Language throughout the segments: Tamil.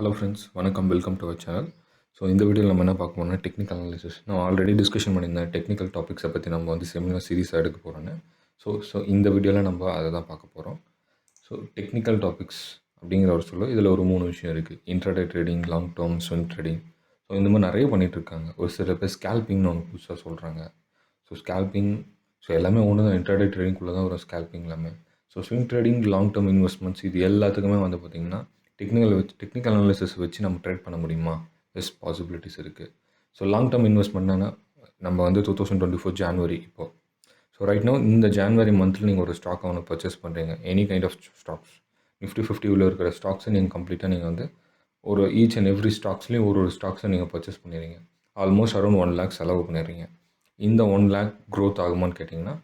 ஹலோ ஃப்ரெண்ட்ஸ், வணக்கம். Welcome to our channel. So இந்த வீடியோவில் நம்ம என்ன பார்க்க போகிறோம்னா டெக்னிக்கல் அனாலிசிஸ். நான் ஆல்ரெடி டிஸ்கஷன் பண்ணியிருந்தேன் டெக்னிக்கல் டாபிக்ஸை பற்றி நம்ம வந்து செமினார் சீரிஸாக எடுக்க போகிறோன்னு. ஸோ இந்த வீடியோவில் நம்ம அதை தான் பார்க்க போகிறோம். ஸோ டெக்னிக்கல் டாபிக்ஸ் அப்படிங்கிற ஒரு சொல்ல இதில் ஒரு 3 விஷயம் இருக்குது. Intraday trading, long term, swing trading. So இந்த மாதிரி நிறைய பண்ணிகிட்ருக்காங்க. ஒரு சில பேர் ஸ்கேல்பிங்னு ஒன்று புதுசாக சொல்கிறாங்க. ஸோ ஸ்கேல்பிங் எல்லாமே ஒன்று தான். இன்ட்ராடே ட்ரேடிங்குள்ளே தான் வரும் ஸ்கேல்பிங் எல்லாமே. So swing trading, long term investments இது எல்லாத்துக்குமே வந்து பார்த்திங்கன்னா டெக்னிக்கல் அனாலிசிஸ் வச்சு நம்ம ட்ரேட் பண்ண முடியுமா? எஸ், பாசிபிலிட்டிஸ் இருக்குது. ஸோ லாங் டேர்ம் இன்வெஸ்ட்மெண்ட்னா நம்ம வந்து 2024 ஜான்வரி இப்போது. ஸோ ரைட் நோ இந்த ஜான்வரி மந்தில் நீங்கள் ஒரு ஸ்டாக்கை ஒன்று பர்ச்சேஸ் பண்ணுறீங்க. Any kind of stocks, Nifty 50 உள்ள இருக்கிற ஸ்டாக்ஸை நீங்கள் கம்ப்ளீட்டாக நீங்கள் வந்து ஒரு ஈச் அண்ட் எவ்ரி ஸ்டாக்ஸ்லேயும் ஒரு ஸ்டாக்ஸை நீங்கள் பர்ச்சேஸ் பண்ணிடுறீங்க. ஆல்மோஸ்ட் அரௌண்ட் 1 lakh செலவு பண்ணிடுறீங்க. இந்த 1 lakh க்ரோத் ஆகுமான்னு கேட்டிங்கன்னா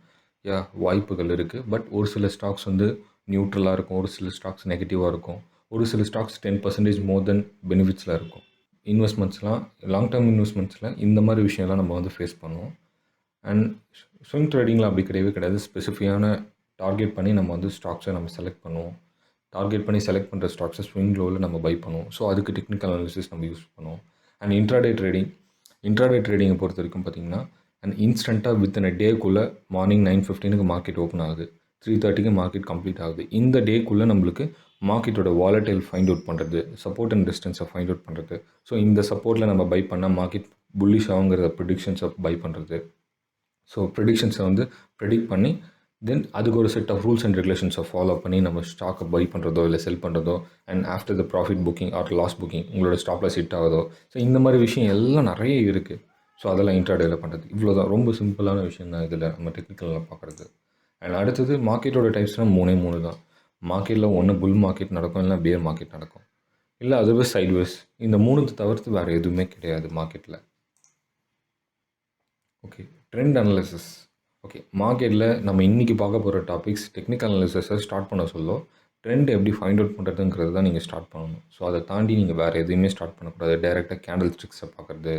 வாய்ப்புகள் இருக்குது. பட் ஒரு சில ஸ்டாக்ஸ் வந்து நியூட்ரலாக இருக்கும், ஒரு சில ஸ்டாக்ஸ் நெகட்டிவாக இருக்கும், ஒரு சில ஸ்டாக்ஸ் 10% மோர் தென் பெனிஃபிட்ஸில் இருக்கும். இன்வெஸ்ட்மெண்ட்ஸ்லாம் லாங் டேர்ம் இன்வெஸ்ட்மெண்ட்ஸில் இந்த மாதிரி விஷயம்லாம் நம்ம வந்து ஃபேஸ் பண்ணுவோம். அண்ட் ஸ்விங் ட்ரேடிங்கில் அப்படி கிடையாது. ஸ்பெசிஃபிக்கான டார்கெட் பண்ணி நம்ம வந்து ஸ்டாக்ஸை நம்ம செலக்ட் பண்ணுவோம். டார்கெட் பண்ணி செலக்ட் பண்ணுற ஸ்டாக்ஸை ஸ்விங் லோவில் நம்ம பை பண்ணுவோம். ஸோ அதுக்கு டெக்னிக்கல் அனாலிசிஸ் நம்ம யூஸ் பண்ணுவோம். அண்ட் இன்ட்ராடே ட்ரேடிங்கை பொறுத்த வரைக்கும் பார்த்திங்கன்னா அண்ட் இன்ஸ்டண்ட்டாக வித்தின் டேக்குள்ளே மார்னிங் 9:15 மார்க்கெட் ஓப்பன் ஆகுது, 3:30 மார்க்கெட் கம்ப்ளீட் ஆகுது. இந்த டேக்குள்ளே நம்மளுக்கு மார்க்கெட்டோட வாலட்டைல் ஃபைண்ட் அவுட் பண்ணுறது, சப்போர்ட் அண்ட் டிஸ்டன்ஸை ஃபைண்ட் அவுட் பண்ணுறது. ஸோ இந்த சப்போர்ட்டில் நம்ம பை பண்ணால் மார்க்கெட் புல்லிஷ் ஆகுங்கிறத ப்ரெடிக்ஷன்ஸை பை பண்ணுறது. ஸோ ப்ரெடிக்ஷன்ஸை வந்து ப்ரெடிக்ட் பண்ணி தென் அதுக்கு ஒரு செட் ஆஃப் ரூல்ஸ் அண்ட் ரெகுலேஷன்ஸை ஃபாலோ பண்ணி நம்ம ஸ்டாக்கை பை பண்ணுறதோ இல்லை செல் பண்ணுறதோ, and after the profit booking or loss booking உங்களோட ஸ்டாப்லாஸ் ஹிட் ஆகுதோ. ஸோ இந்த மாதிரி விஷயம் எல்லாம் நிறைய இருக்குது. ஸோ அதெல்லாம் இன்ட்ராடேயில் பண்ணுறது இவ்வளோ தான். ரொம்ப சிம்பிளான விஷயம் தான் இதில் நம்ம டெக்னிக்கலில் பார்க்குறது. அண்ட் அடுத்தது மார்க்கெட்டோட டைப்ஸ்னால் 3 தான். மார்க்கெட்டில் ஒன்று புல் மார்க்கெட் நடக்கும், இல்லை பியர் மார்க்கெட் நடக்கும், இல்லை அதர்வைஸ் சைட்வேஸ். இந்த 3 தவிர்த்து வேறு எதுவுமே கிடையாது மார்க்கெட்டில். Okay, trend analysis. ஓகே, மார்க்கெட்டில் நம்ம இன்றைக்கி பார்க்க போகிற டாபிக்ஸ் டெக்னிக்கல் அனாலிசிஸை ஸ்டார்ட் பண்ண சொல்ல ட்ரெண்ட் எப்படி ஃபைண்ட் அவுட் பண்ணுறதுங்கிறது தான் நீங்கள் ஸ்டார்ட் பண்ணணும். ஸோ அதை தாண்டி நீங்கள் வேறு எதுவுமே ஸ்டார்ட் பண்ணக்கூடாது. டைரெக்டாக கேண்டில் ஸ்டிக்ஸை பார்க்குறது,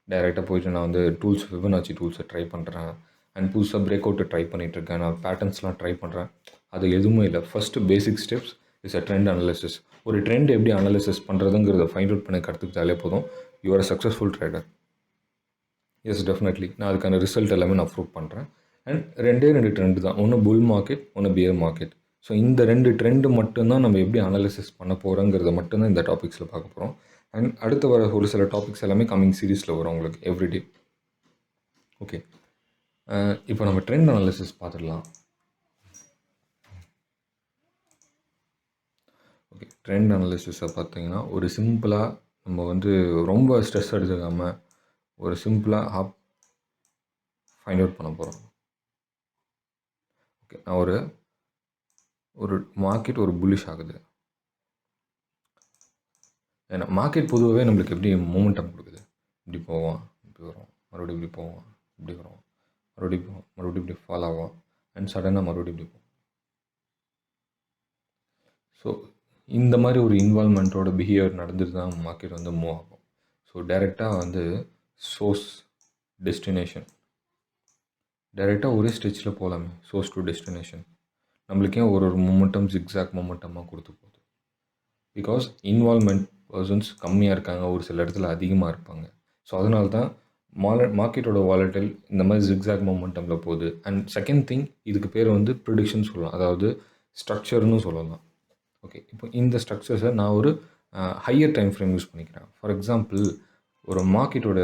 டைரெக்டாக போய்ட்டு நான் வந்து ஃபிபனாச்சி டூல்ஸை ட்ரை பண்ணுறேன், அண்ட் புதுசாக பிரேக் அவுட்டை ட்ரை பண்ணிகிட்ருக்கேன், நான் பேட்டர்ன்ஸ்லாம் ட்ரை பண்ணுறேன், அது எதுவுமே இல்லை. First basic steps is a trend analysis. ஒரு ட்ரெண்ட் எப்படி அனாலிசிஸ் பண்ணுறதுங்கிறத ஃபைண்ட் அவுட் பண்ணி கற்றுக்கிட்டாலே போதும், you are a successful trader. Yes, definitely நான் அதுக்கான ரிசல்ட் எல்லாமே நான் ப்ரூவ் பண்ணுறேன். அண்ட் 2 ட்ரெண்டு தான், ஒன்று புல் மார்க்கெட், ஒன்று பியர் மார்க்கெட். ஸோ இந்த 2 ட்ரெண்டு மட்டும்தான் நம்ம எப்படி அனாலிசிஸ் பண்ண போகிறோங்கிறத மட்டும்தான் இந்த டாபிக்ஸில் பார்க்க போகிறோம். அண்ட் அடுத்து வர ஒரு சில டாபிக்ஸ் எல்லாமே கம்மிங் சீரீஸில் வரும் உங்களுக்கு எவ்ரிடே. ஓகே, இப்போ நம்ம ட்ரெண்ட் அனாலிசிஸ் பார்த்துடலாம். ஓகே, ட்ரெண்ட் அனாலிசிஸை பார்த்தீங்கன்னா ஒரு சிம்பிளாக நம்ம வந்து ரொம்ப ஸ்ட்ரெஸ் எடுத்துக்காமல் ஒரு சிம்பிளாக ஃபைண்ட் அவுட் பண்ண போகிறோம். ஓகே, நான் ஒரு மார்க்கெட் ஒரு புல்லிஷ் ஆகுது. ஏன்னா மார்க்கெட் பொதுவாகவே நம்மளுக்கு எப்படி மூமெண்டம் கொடுக்குது, இப்படி போவோம், இப்படி வரும், மறுபடியும் இப்படி போவோம், இப்படி வரும், மறுபடியும் இப்படி ஃபால் ஆகும், அண்ட் சடனாக மறுபடியும் இப்படி போகும். ஸோ இந்த மாதிரி ஒரு இன்வால்மெண்ட்டோட பிஹேவியர் நடந்துட்டு தான் மார்க்கெட் வந்து மூவ் ஆகும். ஸோ டைரெக்டாக வந்து சோர்ஸ் டெஸ்டினேஷன், டைரெக்டாக ஒரே ஸ்டெச்சில் போகலாமே. சோர்ஸ் டு டெஸ்டினேஷன் நம்மளுக்கே ஒரு மொமெண்டம் ஜிக்ஸாக் மொமெண்டமாக கொடுத்து போகுது. பிகாஸ் இன்வால்மெண்ட் பர்சன்ஸ் கம்மியாக இருக்காங்க, ஒரு சில இடத்துல அதிகமாக இருப்பாங்க. ஸோ அதனால தான் மார்க்கெட்டோட வாலட்டைல் இந்த மாதிரி ஜிக்ஸாக் மொமெண்டமில் போகுது. அண்ட் செகண்ட் திங், இதுக்கு பேர் வந்து ப்ரிடிக்ஷன் சொல்லலாம், அதாவது ஸ்ட்ரக்சர்னு சொல்லலாம். ஓகே, இப்போ இந்த ஸ்ட்ரக்சர்ஸை நான் ஒரு ஹையர் டைம் ஃப்ரேம் யூஸ் பண்ணிக்கிறேன். ஃபார் எக்ஸாம்பிள், ஒரு மார்க்கெட்டோட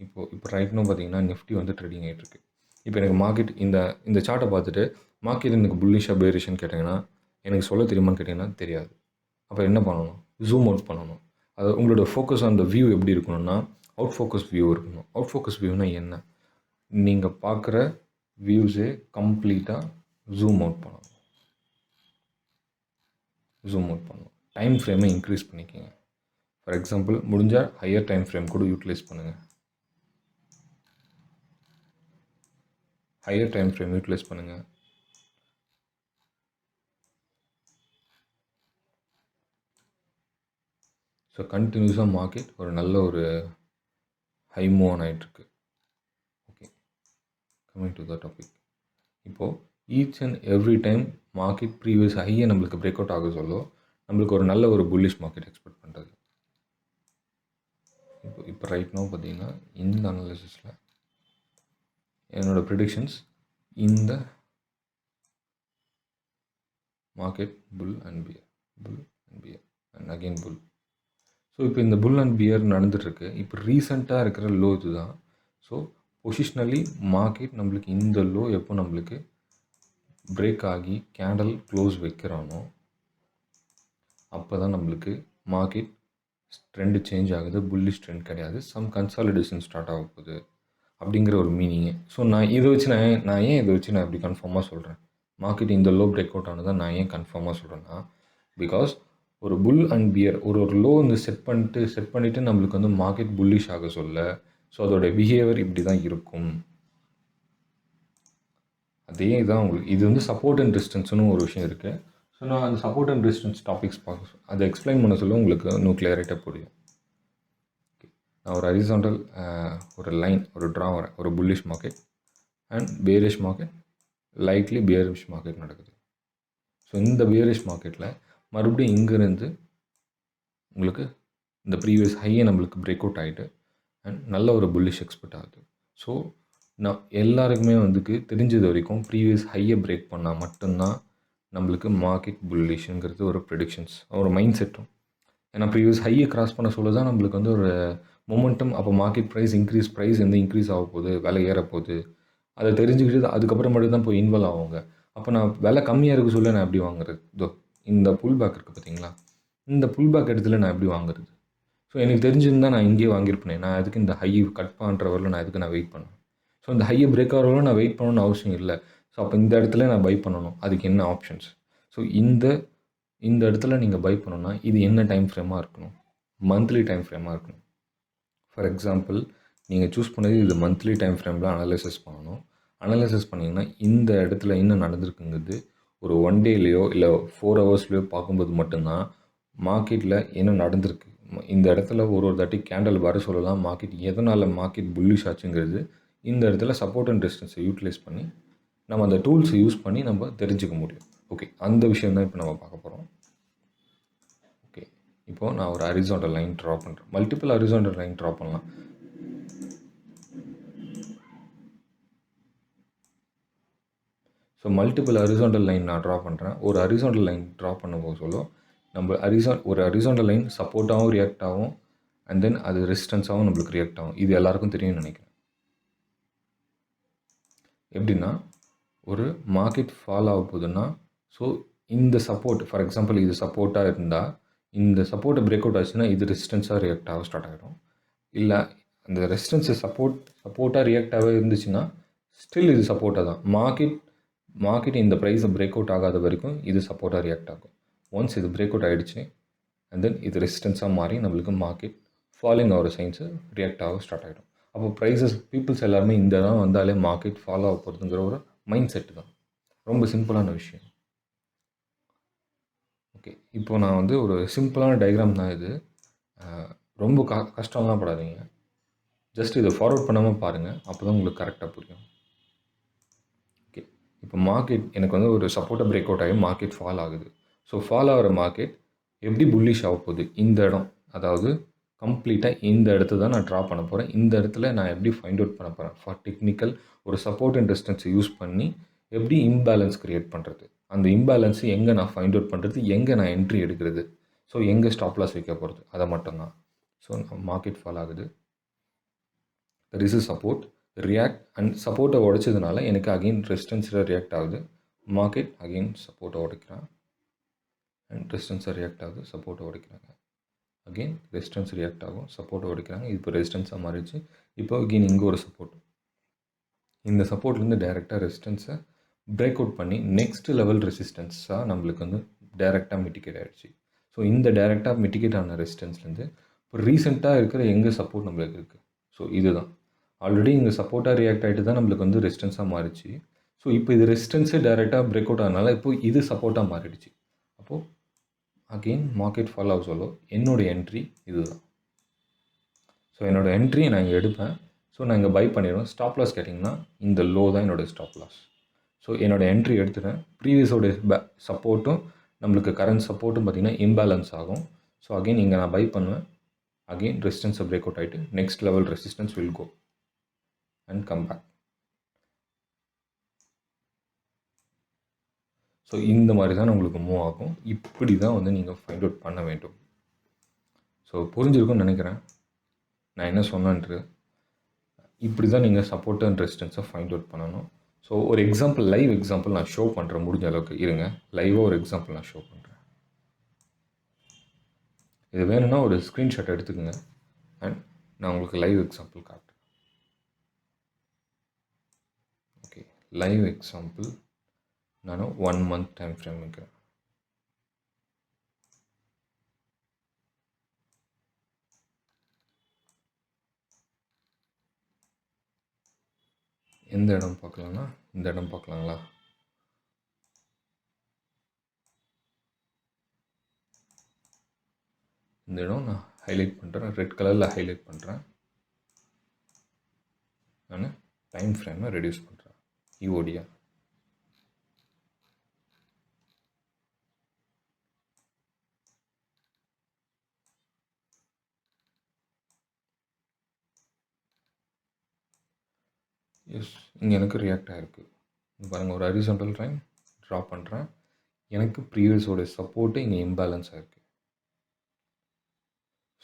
இப்போ ரைட்னு பார்த்தீங்கன்னா நிஃப்டி வந்து ட்ரேடிங் ஆகிட்டுருக்கு. இப்போ எனக்கு மார்க்கெட் இந்த சார்ட்டை பார்த்துட்டு மார்க்கெட் எனக்கு புல்லிஷாக பேரிஷன்னு கேட்டிங்கன்னா எனக்கு சொல்ல தெரியுமான்னு கேட்டிங்கன்னா தெரியாது. அப்போ என்ன பண்ணணும்? ஜூம் அவுட் பண்ணணும். அது உங்களோட ஃபோக்கஸ் ஆன் த வியூ எப்படி இருக்கணும்னா அவுட் ஃபோக்கஸ் வியூ இருக்கணும். அவுட் ஃபோக்கஸ் வியூனா என்ன? நீங்கள் பார்க்குற வியூஸே கம்ப்ளீட்டாக ஜூம் அவுட் பண்ணணும். டைம் ஃப்ரேமை இன்க்ரீஸ் பண்ணிக்கோங்க. ஃபார் எக்ஸாம்பிள், முடிஞ்சால் ஹையர் டைம் ஃப்ரேம் கூட யூட்டிலைஸ் பண்ணுங்கள். ஸோ கண்டினியூஸாக மார்க்கெட் ஒரு நல்ல ஒரு ஹை மூவ் ஆன் ஆகிட்டுருக்கு. Okay, coming to the topic. இப்போது each and every time market previous ஹையை நம்மளுக்கு பிரேக் அவுட் ஆக சொல்லும், நம்மளுக்கு ஒரு நல்ல ஒரு புல்லிஷ் மார்க்கெட் எக்ஸ்பெக்ட் பண்ணுறது. இப்போ ரைட் நோ பார்த்தீங்கன்னா இந்த அனாலிசிஸில் என்னோடய ப்ரிடிக்ஷன்ஸ் இந்த market bull and bear and again bull. So இப்போ இந்த புல் அண்ட் பியர் நடந்துகிட்ருக்கு. இப்போ ரீசெண்டாக இருக்கிற லோ இதுதான். ஸோ பொசிஷ்னலி மார்க்கெட் நம்மளுக்கு இந்த லோ எப்போ நம்மளுக்கு பிரேக் ஆகி கேண்டல் க்ளோஸ் வைக்கிறானோ அப்போ தான் நம்மளுக்கு மார்க்கெட் ட்ரெண்டு சேஞ்ச் ஆகுது. புல்லிஷ் ட்ரெண்ட் கிடையாது, சம் கன்சாலிடேஷன் ஸ்டார்ட் ஆக போகுது அப்படிங்கிற ஒரு மீனிங்கு. ஸோ நான் இதை வச்சு நான் ஏன் இதை வச்சு நான் எப்படி கன்ஃபார்மாக சொல்கிறேன் மார்க்கெட் இந்த லோ பிரேக் அவுட் ஆனதான் நான் ஏன் கன்ஃபார்மாக சொல்கிறேன்னா, பிகாஸ் ஒரு புல் அண்ட் பியர் ஒரு லோ வந்து செட் பண்ணிவிட்டு நம்மளுக்கு வந்து மார்க்கெட் புல்லிஷ் ஆக சொல்ல, ஸோ அதோட பிஹேவியர் இப்படி தான் இருக்கும். அதே தான் உங்களுக்கு இது வந்து சப்போர்ட் அண்ட் ரெசிஸ்டன்ஸ்னு ஒரு விஷயம் இருக்குது. ஸோ நான் அந்த சப்போர்ட் அண்ட் ரெசிஸ்டன்ஸ் டாபிக்ஸ் அதை எக்ஸ்பிளைன் பண்ண சொல்ல உங்களுக்கு இன்னும் கிளியரிட்டாக புரியும். நான் ஒரு ஹரிசாண்டல் ஒரு லைன் ஒரு ட்ரா வரேன், ஒரு bullish market and bearish market, lightly bearish market நடக்குது. ஸோ இந்த பியரிஷ் மார்க்கெட்டில் மறுபடியும் இங்கேருந்து உங்களுக்கு இந்த ப்ரீவியஸ் ஹையை நம்மளுக்கு பிரேக் அவுட் ஆகிட்டு அண்ட் நல்ல ஒரு புல்லிஷ் எக்ஸ்பெக்ட் ஆகுது. ஸோ நான் எல்லாருக்குமே வந்துக்கு தெரிஞ்சது வரைக்கும் ப்ரீவியஸ் ஹையை பிரேக் பண்ணால் மட்டும்தான் நம்மளுக்கு மார்க்கெட் புல்லிஷ்ங்கிறது ஒரு ப்ரெடிக்ஷன்ஸ், ஒரு மைண்ட் செட்டும். ஏன்னா ப்ரீவியஸ் ஹையை கிராஸ் பண்ண சொல்ல தான் நம்மளுக்கு வந்து ஒரு மொமெண்டம். அப்போ மார்க்கெட் ப்ரைஸ் இன்க்ரீஸ் ஆக போகுது, விலை ஏறப்போகுது, அதை தெரிஞ்சுக்கிட்டு அதுக்கப்புறம் மட்டும் தான் போய் இன்வால்வ் ஆகுங்க. அப்போ நான் விலை கம்மியாக இருக்க சொல்ல நான் எப்படி வாங்குறது? இந்த புல் பேக் இருக்குது பார்த்தீங்களா, இந்த புல் பேக் இடத்துல நான் எப்படி வாங்குறது? ஸோ எனக்கு தெரிஞ்சிருந்தால் நான் இங்கேயே வாங்கியிருப்பேன். நான் அதுக்கு இந்த ஹை கட் பண்ணுற வரல நான் வெயிட் பண்ணேன். ஸோ இந்த ஹையை பிரேக் ஆகிறவரை நான் வெயிட் பண்ணணும்னு அவசியம் இல்லை. ஸோ அப்போ இந்த இடத்துல நான் பை பண்ணணும், அதுக்கு என்ன ஆப்ஷன்ஸ்? ஸோ இந்த இடத்துல நீங்கள் பை பண்ணணும்னா இது என்ன டைம் ஃப்ரேமாக இருக்கணும்? மந்த்லி டைம் ஃப்ரேமாக இருக்கணும். ஃபார் எக்ஸாம்பிள் நீங்கள் சூஸ் பண்ணது இது மந்த்லி டைம் ஃப்ரேமில் அனலைசிஸ் பண்ணணும். அனலைசிஸ் பண்ணிங்கன்னா இந்த இடத்துல என்ன நடந்திருக்குங்கிறது ஒரு 1 டேலையோ இல்லை 4 ஹவர்ஸ்லையோ பார்க்கும்போது மட்டும்தான் மார்க்கெட்டில் என்ன நடந்திருக்கு. இந்த இடத்துல ஒரு தாட்டி கேண்டல் வர சொல்லலாம் மார்க்கெட் எதனால் மார்க்கெட் புல்லிஷ் ஆச்சுங்கிறது இந்த இடத்துல சப்போர்ட் அண்ட் ரெசிஸ்டன்ஸை யூட்டிலைஸ் பண்ணி நம்ம அந்த டூல்ஸை யூஸ் பண்ணி நம்ம தெரிஞ்சுக்க முடியும். ஓகே, அந்த விஷயம் தான் இப்போ நம்ம பார்க்க போகிறோம். ஓகே, இப்போது நான் ஒரு ஹரிசாண்டல் லைன் ட்ரா பண்ணுறேன். மல்டிபிள் ஹரிசாண்டல் லைன் ட்ரா பண்ணலாம். ஸோ மல்டிபிள் ஹரிசாண்டல் லைன் நான் ட்ரா பண்ணுறேன். ஒரு ஹரிசாண்டல் லைன் ட்ரா பண்ணும்போது சொல்லும் நம்ம ஒரு ஹரிசாண்டல் லைன் சப்போர்ட்டாகவும் ரியாக்ட் ஆகும் அண்ட் தென் அது ரெசிஸ்டன்ஸாகவும் நம்மளுக்கு ரியாக்ட் ஆகும். இது எல்லாருக்கும் தெரியும்னு நினைக்கிறேன். எப்படின்னா ஒரு மார்க்கெட் ஃபால் ஆக போகுதுன்னா ஸோ இந்த சப்போர்ட் ஃபார் எக்ஸாம்பிள் இது சப்போர்ட்டாக இருந்தால் இந்த சப்போர்ட்டை பிரேக் அவுட் ஆச்சுன்னா இது ரெசிஸ்டன்ஸாக ரியாக்ட் ஆக ஸ்டார்ட் ஆகிடும். இல்லை அந்த ரெசிஸ்டன்ஸை சப்போர்ட்டாக ரியாக்ட் ஆக இருந்துச்சுன்னா ஸ்டில் இது சப்போர்ட்டாக தான். மார்க்கெட் இந்த ப்ரைஸை பிரேக் அவுட் ஆகாத வரைக்கும் இது சப்போர்ட்டாக ரியாக்ட் ஆகும். ஒன்ஸ் இது பிரேக் அவுட் ஆகிடுச்சு அண்ட் தென் இது ரெசிஸ்டன்ஸாக மாறி நம்மளுக்கு மார்க்கெட் ஃபாலிங் ஆகிற சைன்ஸு ரியாக்ட் ஆக ஸ்டார்ட் ஆகிடும். அப்போ ப்ரைஸஸ் பீப்புள்ஸ் எல்லாருமே இந்த தான் வந்தாலே மார்க்கெட் ஃபாலோ ஆக போகிறதுங்கிற ஒரு மைண்ட் செட்டு தான். ரொம்ப சிம்பிளான விஷயம். ஓகே, இப்போ நான் வந்து ஒரு சிம்பிளான டயக்ராம் தான் இது. ரொம்ப கஷ்டம்லாம் படாதீங்க. ஜஸ்ட் இதை ஃபார்வர்ட் பண்ணாமல் பாருங்கள், அப்போ தான் உங்களுக்கு கரெக்டாக புரியும். ஓகே, இப்போ மார்க்கெட் எனக்கு வந்து ஒரு சப்போர்ட்டை பிரேக் அவுட் ஆகி மார்க்கெட் ஃபால் ஆகுது. ஸோ ஃபால் ஆகிற மார்க்கெட் எப்படி புல்லிஷ் ஆக போகுது? இந்த இடம், அதாவது கம்ப்ளீட்டாக இந்த இடத்த தான் நான் ட்ரா பண்ண போகிறேன். இந்த இடத்துல நான் எப்படி ஃபைண்ட் அவுட் பண்ண போகிறேன் ஃபார் டெக்னிக்கல் ஒரு சப்போர்ட் அண்ட் ரெசிஸ்டன்ஸை யூஸ் பண்ணி எப்படி இம்பேலன்ஸ் க்ரியேட் பண்ணுறது, அந்த இம்பேலன்ஸு எங்கே நான் ஃபைண்ட் அவுட் பண்ணுறது, எங்கே நான் என்ட்ரி எடுக்கிறது, ஸோ எங்கே ஸ்டாப் லாஸ் வைக்க போகிறது, அதை மட்டும்தான். ஸோ மார்க்கெட் ஃபால் ஆகுது, there is support react and சப்போர்ட்டை உடைச்சதுனால எனக்கு அகெயின் ரெசிஸ்டன்ஸில் ரியாக்ட் ஆகுது. மார்க்கெட் அகெயின் சப்போர்ட்டை உடைக்கிறான் அண்ட் ரெசிஸ்டன்ஸை ரியாக்ட் ஆகுது, சப்போர்ட்டை உடைக்கிறாங்க. அகெயின் ரெசிஸ்டன்ஸ் ரியாக்ட் ஆகும், சப்போர்ட்டை உடைக்கிறாங்க. இப்போ ரெசிஸ்டன்ஸாக மாறிடுச்சு. இப்போ அகெயின் இங்கே ஒரு சப்போர்ட், இந்த சப்போர்ட்லேருந்து டைரெக்டாக ரெசிஸ்டன்ஸை பிரேக் அவுட் பண்ணி நெக்ஸ்ட் லெவல் ரெசிஸ்டன்ஸாக நம்மளுக்கு வந்து டைரெக்டாக மிட்டிகேட் ஆகிடுச்சு. ஸோ இந்த டைரெக்டாக மிட்டிகேட் ஆன ரெசிஸ்டன்ஸ்லேருந்து இப்போ ரீசெண்டாக இருக்கிற எங்கே சப்போர்ட் நம்மளுக்கு இருக்குது. ஸோ இதுதான் ஆல்ரெடி இங்கே சப்போர்ட்டாக ரியாக்ட் ஆகிட்டு தான் நம்மளுக்கு வந்து ரெசிஸ்டன்ஸாக மாறிச்சு. ஸோ இப்போ இது ரெசிஸ்டன்ஸே டைரெக்டாக பிரேக் அவுட் ஆனதுனால இப்போ இது சப்போர்ட்டாக மாறிடுச்சு. அப்போது அகெயின் மார்க்கெட் ஃபால் ஆக சொல்ல என்னோடய என்ட்ரி இதுதான். ஸோ என்னோடய என்ட்ரி நான் இங்கே எடுப்பேன். ஸோ நான் இங்கே பை பண்ணிடுவேன். ஸ்டாப் லாஸ் கேட்டிங்கன்னா இந்த லோ தான் என்னோடய ஸ்டாப் லாஸ். ஸோ என்னோடய என்ட்ரி எடுத்துகிறேன். ப்ரீவியஸோடைய சப்போர்ட்டும் நம்மளுக்கு கரண்ட் சப்போர்ட்டும் பார்த்திங்கன்னா இம்பேலன்ஸ் ஆகும். ஸோ அகைன் இங்கே நான் பை பண்ணுவேன். அகைன் ரெசிஸ்டன்ஸை பிரேக் அவுட் ஆகிட்டு next level resistance will go and come back. So இந்த மாதிரி தான் உங்களுக்கு மூவ் ஆகும். இப்படி தான் வந்து நீங்கள் ஃபைண்ட் அவுட் பண்ண வேண்டும். ஸோ புரிஞ்சிருக்கும்னு நினைக்கிறேன் நான் என்ன சொன்னேன்ட்டு. இப்படி தான் நீங்கள் சப்போர்ட் அண்ட் ரெசிஸ்டன்ஸை ஃபைண்ட் அவுட் பண்ணணும். ஸோ ஒரு எக்ஸாம்பிள், லைவ் எக்ஸாம்பிள் நான் ஷோ பண்ணுறேன் முடிஞ்ச அளவுக்கு. இருங்க, லைவாக ஒரு எக்ஸாம்பிள் நான் ஷோ பண்ணுறேன். இது வேணும்னா ஒரு ஸ்க்ரீன்ஷாட் எடுத்துக்கோங்க அண்ட் நான் உங்களுக்கு லைவ் எக்ஸாம்பிள் காட்டுறேன். ஓகே, லைவ் எக்ஸாம்பிள் நான் 1 month டைம் ஃப்ரேம் வைக்கிறேன். எந்த இடம் பார்க்கலாம்னா இந்த இடம் பார்க்கலாங்களா? இந்த இடம் நான் ஹைலைட் பண்ணுறேன், ரெட் கலரில் ஹைலைட் பண்ணுறேன். நான் டைம் ஃப்ரேமை ரெடியூஸ் பண்ணுறேன் இஓடியா. எஸ், இங்கே எனக்கு ரியாக்ட் ஆகிருக்கு. பாருங்கள், ஒரு ஹரிசாண்டல் லைன் ட்ரா பண்ணுறேன். எனக்கு ப்ரீவியஸோட சப்போர்ட்டு இங்கே இம்பேலன்ஸ் ஆகிருக்கு.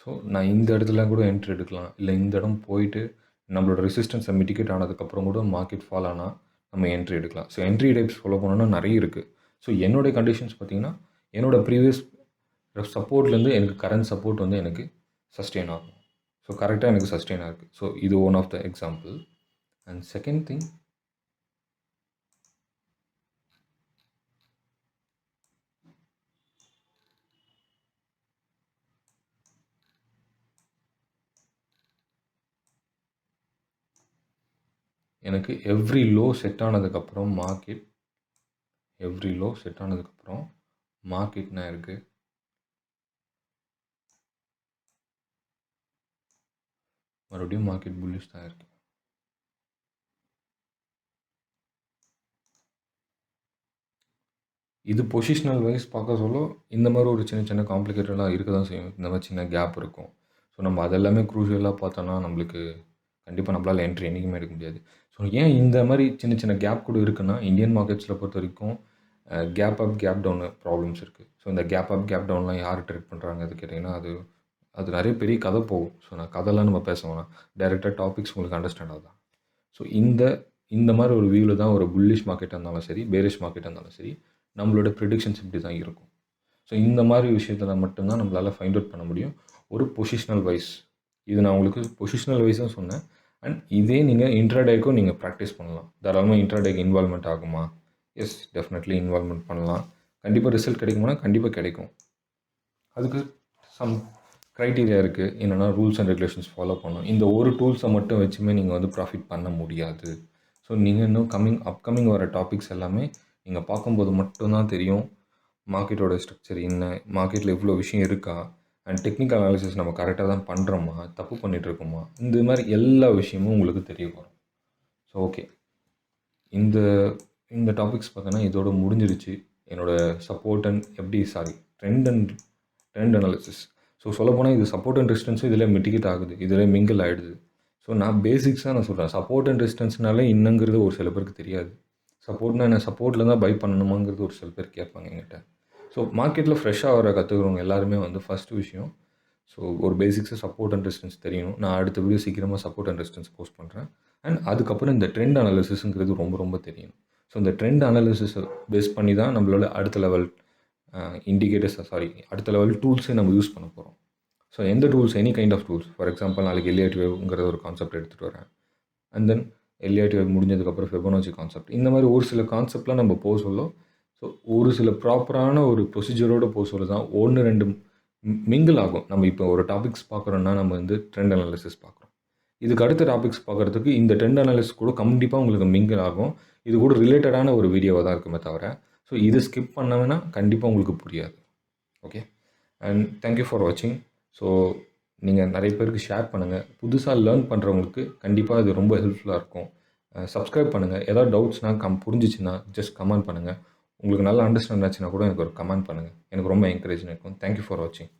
ஸோ நான் இந்த இடத்துல கூட என்ட்ரி எடுக்கலாம், இல்லை இந்த இடம் போயிட்டு நம்மளோட ரெசிஸ்டன்ஸை மிட்டிகேட் ஆனதுக்கப்புறம் கூட மார்க்கெட் ஃபால் ஆனால் நம்ம என்ட்ரி எடுக்கலாம். ஸோ என்ட்ரி டைப்ஸ் ஃபாலோ பண்ணோன்னா நிறைய இருக்குது. ஸோ என்னுடைய கண்டிஷன்ஸ் பார்த்திங்கன்னா என்னோடய ப்ரீவியஸ் சப்போர்ட்லேருந்து எனக்கு கரண்ட் சப்போர்ட் வந்து எனக்கு சஸ்டெயின் ஆகும். ஸோ கரெக்டாக எனக்கு சஸ்டெயின் ஆகுது. ஸோ இது one of the example. And second thing, எனக்கு எவ்ரி லோ செட் ஆனதுக்கப்புறம் மார்க்கெட் என்ன இருக்குது, மறுபடியும் மார்க்கெட் புல்லிஷ் தான் இருக்குது. இது பொசிஷனல் வைஸ் பார்க்க சொல்ல இந்த மாதிரி ஒரு சின்ன சின்ன காம்ப்ளிகேட்டடாக இருக்க தான் செய்யும். இந்த மாதிரி சின்ன கேப் இருக்கும். ஸோ நம்ம அதெல்லாமே க்ரூஷியலாக பார்த்தோன்னா நம்மளுக்கு கண்டிப்பாக நம்மளால் என்ட்ரி என்றைக்குமே எடுக்க முடியாது. ஸோ ஏன் இந்த மாதிரி சின்ன சின்ன கேப் கூட இருக்குன்னா, இந்தியன் மார்க்கெட்ஸில் பொறுத்த வரைக்கும் gap up gap down problems இருக்குது. ஸோ இந்த கேப் அப் கேப் டவுன்லாம் யார் ட்ரேட் பண்ணுறாங்க அது கேட்டிங்கன்னா அது நிறைய பெரிய கதை போகும். ஸோ நான் கதைலாம் நம்ம பேச வேணாம், டைரெக்டாக டாபிக்ஸ் உங்களுக்கு அண்டர்ஸ்டாண்ட் ஆகுதான். ஸோ இந்த மாதிரி ஒரு வியூவில் தான் ஒரு புல்லிஷ் மார்க்கெட்டாக இருந்தாலும் சரி, பேரிஷ் மார்க்கெட்டாக இருந்தாலும் சரி, நம்மளோட ப்ரிடிக்ஷன்ஸ் இப்படி தான் இருக்கும். ஸோ இந்த மாதிரி விஷயத்தில் மட்டும்தான் நம்மளால் ஃபைண்ட் அவுட் பண்ண முடியும் ஒரு பொசிஷனல் வைஸ். இது நான் உங்களுக்கு பொசிஷனல் வைஸ் தான் சொன்னேன். அண்ட் இதே நீங்கள் இன்ட்ராடேக்கும் நீங்கள் ப்ராக்டிஸ் பண்ணலாம். தாராளமாக இன்ட்ராடேக்கு இன்வால்மெண்ட் ஆகுமா? எஸ், டெஃபினெட்லி இன்வால்மெண்ட் பண்ணலாம். கண்டிப்பாக ரிசல்ட் கிடைக்குமானா கண்டிப்பாக கிடைக்கும். அதுக்கு சம் க்ரைட்டீரியா இருக்குது. என்னென்னா ரூல்ஸ் அண்ட் ரெகுலேஷன்ஸ் ஃபாலோ பண்ணணும். இந்த ஒரு டூல்ஸை மட்டும் வச்சுமே நீங்கள் வந்து ப்ராஃபிட் பண்ண முடியாது. ஸோ நீங்கள் இன்னும் அப்கமிங் வர டாபிக்ஸ் எல்லாமே நீங்கள் பார்க்கும்போது மட்டும்தான் தெரியும் மார்க்கெட்டோட ஸ்ட்ரக்சர் என்ன, மார்க்கெட்டில் எவ்வளோ விஷயம் இருக்கா, அண்ட் டெக்னிக்கல் அனாலிசிஸ் நம்ம கரெக்டாக தான் பண்ணுறோமா, தப்பு பண்ணிகிட்ருக்கோமா, இந்த மாதிரி எல்லா விஷயமும் உங்களுக்கு தெரிய வரும். ஸோ ஓகே, இந்த டாபிக்ஸ் பார்த்தோன்னா இதோட முடிஞ்சிருச்சு. என்னோடய support and trend analysis. So சொல்லப்போனால் இது சப்போர்ட் அண்ட் ரெசிஸ்டன்ஸும் இதில் மிட்டிகேட் ஆகுது, இதில் மிங்கிள் ஆகிடுது. ஸோ நான் பேசிக்ஸாக நான் சொல்கிறேன், சப்போர்ட் அண்ட் ரெசிஸ்டன்ஸ்னாலே என்னங்கிறது ஒரு சில பேருக்கு தெரியாது. சப்போர்ட்னா என்ன, சப்போர்ட்டில் தான் பை பண்ணணுமாங்கிறது ஒரு சில பேர் கேட்பாங்க என்கிட்ட. ஸோ மார்க்கெட்டில் ஃப்ரெஷ்ஷாக வர கற்றுக்கிறவங்க எல்லாருமே வந்து ஃபஸ்ட்டு விஷயம், ஸோ ஒரு பேசிக்ஸாக சப்போர்ட் அண்ட் ரெசிஸ்டன்ஸ் தெரியணும். நான் அடுத்த வீடியோ சீக்கிரமாக சப்போர்ட் அண்ட் ரெசிஸ்டன்ஸ் போஸ்ட் பண்ணுறேன். அண்ட் அதுக்கப்புறம் இந்த ட்ரெண்ட் அனாலிசிஸுங்கிறது ரொம்ப ரொம்ப தெரியணும். ஸோ இந்த ட்ரெண்ட் அனாலிசிஸை பேஸ் பண்ணி தான் நம்மளோட அடுத்த லெவல் அடுத்த லெவல் டூல்ஸை நம்ம யூஸ் பண்ண போகிறோம். ஸோ எந்த tools, any kind of tools. For example நாளைக்கு எல்லியட் வேவ்ங்கிற ஒரு கான்செப்ட் எடுத்துகிட்டு வரேன். அண்ட் தென் எல்லியட் வேவ் முடிஞ்சதுக்கப்புறம் ஃபிபோனாச்சி கான்செப்ட். இந்த மாதிரி ஒரு சில கான்செப்ட்லாம் நம்ம போக சொல்ல, ஸோ ஒரு சில ப்ராப்பரான ஒரு ப்ரொசீஜரோடு போக சொல்ல தான் 1-2 மிங்கிள் ஆகும். நம்ம இப்போ ஒரு டாபிக்ஸ் பார்க்குறோன்னா நம்ம வந்து ட்ரெண்ட் அனாலிசிஸ் பார்க்குறோம். இதுக்கு அடுத்த டாபிக்ஸ் பார்க்குறதுக்கு இந்த ட்ரெண்ட் அனாலிசிஸ் கூட கண்டிப்பாக உங்களுக்கு மிங்கிள் ஆகும். இது கூட ரிலேட்டடான ஒரு வீடியோவாக தான் இருக்குமே தவிர, ஸோ இது ஸ்கிப் பண்ணாங்கன்னா கண்டிப்பாக உங்களுக்கு புரியாது. ஓகே, அண்ட் தேங்க்யூ ஃபார் வாட்சிங். ஸோ நீங்கள் நிறைய பேருக்கு ஷேர் பண்ணுங்கள். புதுசாக லேர்ன் பண்ணுறவங்களுக்கு கண்டிப்பாக இது ரொம்ப ஹெல்ப்ஃபுல்லாக இருக்கும். சப்ஸ்கிரைப் பண்ணுங்கள். ஏதாவது டவுட்ஸ்னால் புரிஞ்சிச்சுன்னா ஜஸ்ட் கமெண்ட் பண்ணுங்கள். உங்களுக்கு நல்லா அண்டர்ஸ்டாண்ட் ஆச்சுன்னா கூட எனக்கு ஒரு கமெண்ட் பண்ணுங்கள். எனக்கு ரொம்ப என்கரேஜிங்காக இருக்கும். தேங்க் யூ ஃபார் வாட்சிங்.